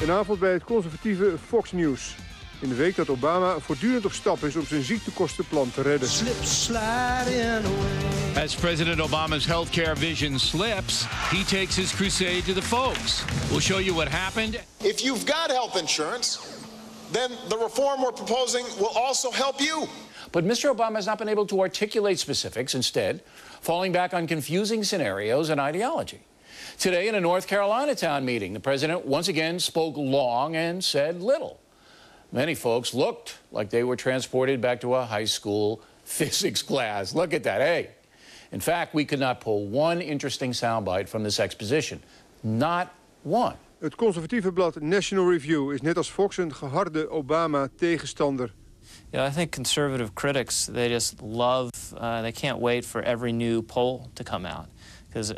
Een avond bij het conservatieve Fox News. In de week dat Obama voortdurend op stap is om zijn ziektekostenplan te redden. As President Obama's healthcare vision slips, he takes his crusade to the folks. We'll show you what happened. If you've got health insurance, then the reform we're proposing will also help you. But Mr. Obama has not been able to articulate specifics, instead falling back on confusing scenarios and ideology. Today in a North Carolina town meeting, the president once again spoke long and said little. Many folks looked like they were transported back to a high school physics class. Look at that, hey. In fact, we could not pull one interesting soundbite from this exposition. Not one. Het conservatieve blad National Review is net als Fox een geharde Obama-tegenstander. Yeah, I think conservative critics, they just love, they can't wait for every new poll to come out. Because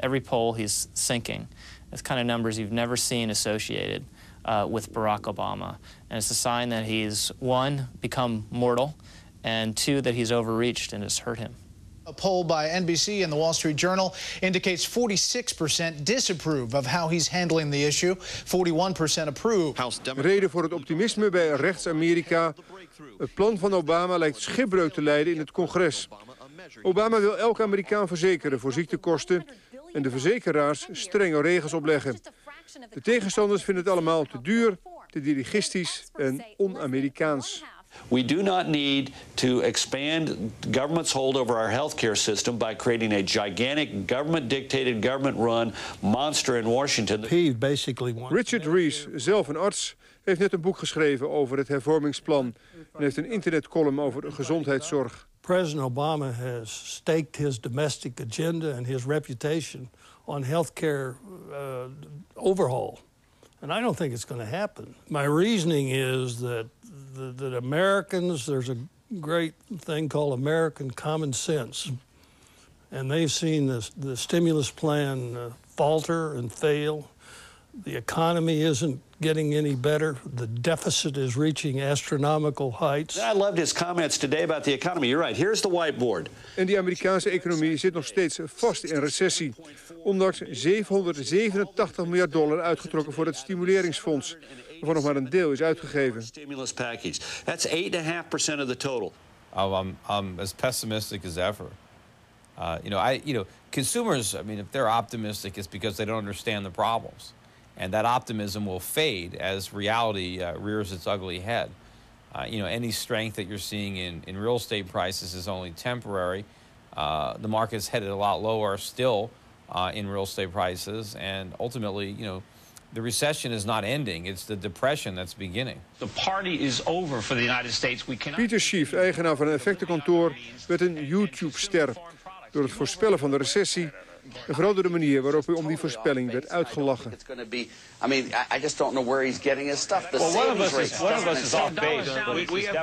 every poll he's sinking. It's kind of numbers you've never seen associated with Barack Obama. And it's a sign that he's, one, become mortal, and two, that he's overreached and it's hurt him. A poll by NBC and the Wall Street Journal indicates 46% disapprove of how he's handling the issue, 41% approve. Reden voor het optimisme bij rechts-Amerika. Het plan van Obama lijkt schipbreuk te leiden in het congres. Obama wil elke Amerikaan verzekeren voor ziektekosten en de verzekeraars strenge regels opleggen. De tegenstanders vinden het allemaal te duur, te dirigistisch en on-Amerikaans. We do not need to expand government's hold over our healthcare system by creating a gigantic government-dictated, government-run monster in Washington. Richard Reece, zelf een arts, heeft net een boek geschreven over het hervormingsplan en heeft een internetcolumn over gezondheidszorg. President Obama has staked his domestic agenda and his reputation on healthcare overhaul. And I don't think it's going to happen. My reasoning is that Americans, there's a great thing called American common sense. And they've seen the stimulus plan falter and fail. The economy isn't getting any better. The deficit is reaching astronomical heights. I loved his comments today about the economy. You're right. Here's the whiteboard. En die Amerikaanse economie zit nog steeds vast in recessie. Ondanks $787 miljard uitgetrokken voor het stimuleringsfonds, waarvan nog maar een deel is uitgegeven. Stimulus package. That's 8.5% of the total. I'm as pessimistic as ever. Consumers, I mean, if they're optimistic, it's because they don't understand the problems. And that optimism will fade as reality rears its ugly head. Any strength that you're seeing in real estate prices is only temporary. The market's headed a lot lower still in real estate prices. And ultimately, the recession is not ending. It's the depression that's beginning. The party is over for the United States. We cannot... Peter Schiff, eigenaar van een effectenkantoor, werd een YouTube-ster. Door het voorspellen van de recessie en vooral door de manier waarop hij om die voorspelling werd uitgelachen. I mean, I just don't know where he's getting his stuff. Well, one of us is off base.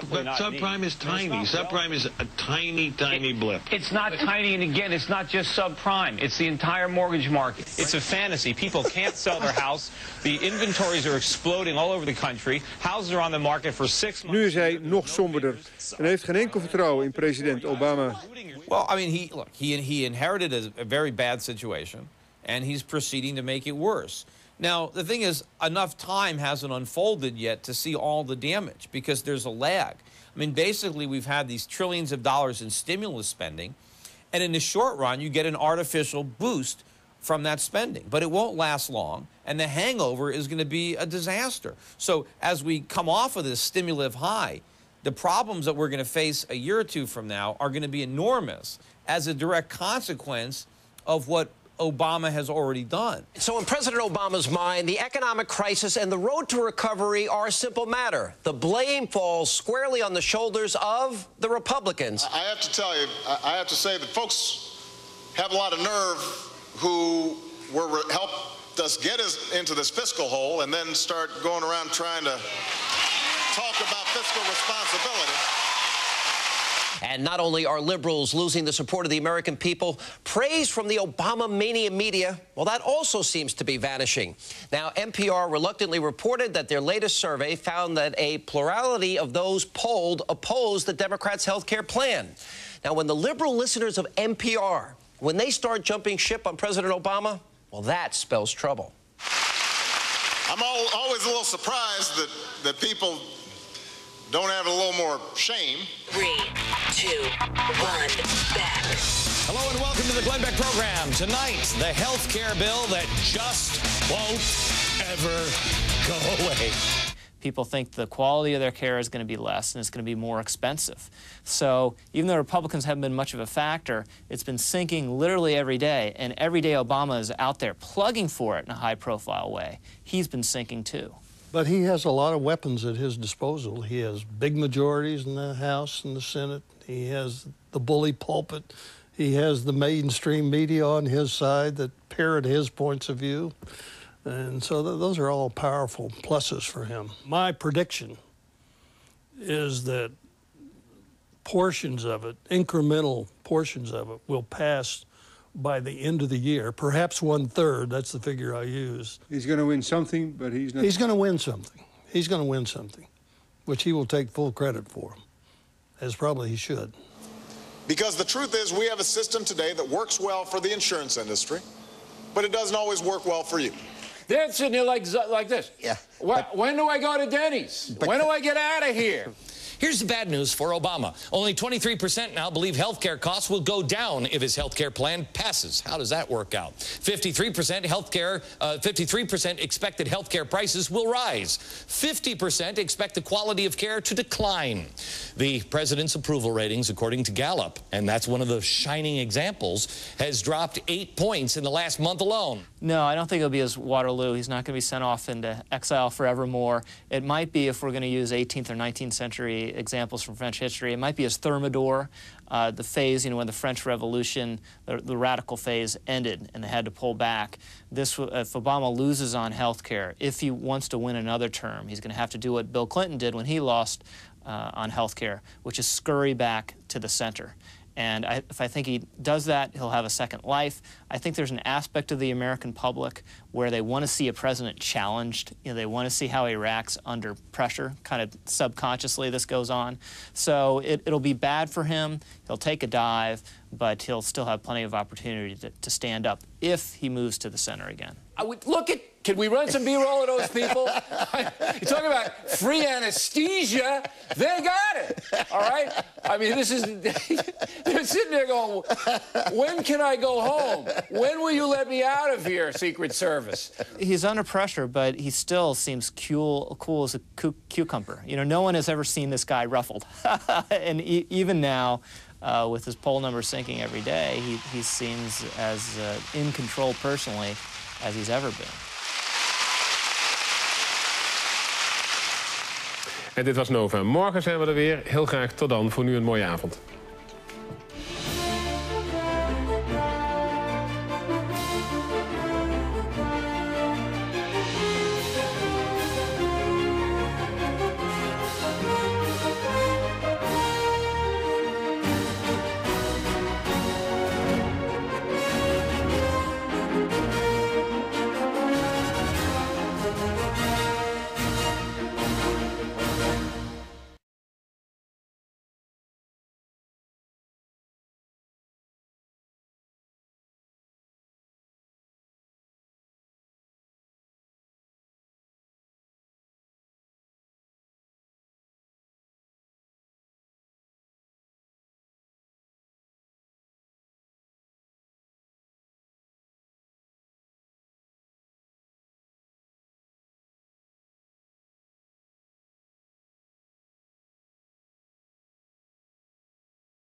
But subprime is tiny. Subprime is a tiny, tiny blip. It's not tiny, and again, it's not just subprime. It's the entire mortgage market. It's a fantasy. People can't sell their house. The inventories are exploding all over the country. Houses are on the market for 6 months. Nu is hij nog somberder en heeft geen enkel vertrouwen in president Obama. Well, I mean, he inherited a very bad situation, and he's proceeding to make it worse. Now, the thing is, enough time hasn't unfolded yet to see all the damage because there's a lag. I mean, basically, we've had these trillions of dollars in stimulus spending, and in the short run, you get an artificial boost from that spending. But it won't last long, and the hangover is going to be a disaster. So as we come off of this stimulative high, the problems that we're going to face a year or two from now are going to be enormous as a direct consequence of what Obama has already done. So in President Obama's mind, the economic crisis and the road to recovery are a simple matter. The blame falls squarely on the shoulders of the Republicans. I have to tell you, I have to say that folks have a lot of nerve who helped us get us into this fiscal hole and then start going around trying to talk about fiscal responsibility. And not only are liberals losing the support of the American people, praise from the Obama mania media, well, that also seems to be vanishing. Now, NPR reluctantly reported that their latest survey found that a plurality of those polled opposed the Democrats' health care plan. Now, when the liberal listeners of NPR, when they start jumping ship on President Obama, well, that spells trouble. I'm always a little surprised that people don't have a little more shame. 3, 2, 1, back. Hello and welcome to the Glenn Beck program. Tonight, the health care bill that just won't ever go away. People think the quality of their care is going to be less and it's going to be more expensive. So even though Republicans haven't been much of a factor, it's been sinking literally every day. And every day Obama is out there plugging for it in a high-profile way. He's been sinking too. But he has a lot of weapons at his disposal. He has big majorities in the House and the Senate. He has the bully pulpit. He has the mainstream media on his side that parrot his points of view. And so those are all powerful pluses for him. My prediction is that portions of it, incremental portions of it, will pass by the end of the year, perhaps 1/3. That's the figure I use. He's going to win something, but he's not. He's going to win something. He's going to win something, which he will take full credit for, as probably he should. Because the truth is, we have a system today that works well for the insurance industry, but it doesn't always work well for you. They're sitting here like this. Yeah. When do I go to Denny's? When do I get out of here? Here's the bad news for Obama. Only 23% now believe health care costs will go down if his health care plan passes. How does that work out? 53% expected health care prices will rise. 50% expect the quality of care to decline. The president's approval ratings, according to Gallup, and that's one of the shining examples, has dropped 8 points in the last month alone. No, I don't think it'll be his Waterloo. He's not going to be sent off into exile forevermore. It might be, if we're going to use 18th or 19th century examples from French history, it might be his Thermidor, the phase, when the French Revolution, the radical phase ended and they had to pull back. If Obama loses on health care, if he wants to win another term, he's going to have to do what Bill Clinton did when he lost on health care, which is scurry back to the center. And if I think he does that, he'll have a second life. I think there's an aspect of the American public where they want to see a president challenged. They want to see how he reacts under pressure. Kind of subconsciously this goes on. So it'll be bad for him. He'll take a dive, but he'll still have plenty of opportunity to stand up if he moves to the center again. Can we run some B-roll of those people? You're talking about free anesthesia. They got it, all right? I mean, they're sitting there going, when can I go home? When will you let me out of here, Secret Service? He's under pressure, but he still seems cool as a cucumber. No one has ever seen this guy ruffled. And even now, with his poll numbers sinking every day, he seems as in control personally as he's ever been. En dit was Nova. Morgen zijn we er weer. Heel graag tot dan. Voor nu een mooie avond.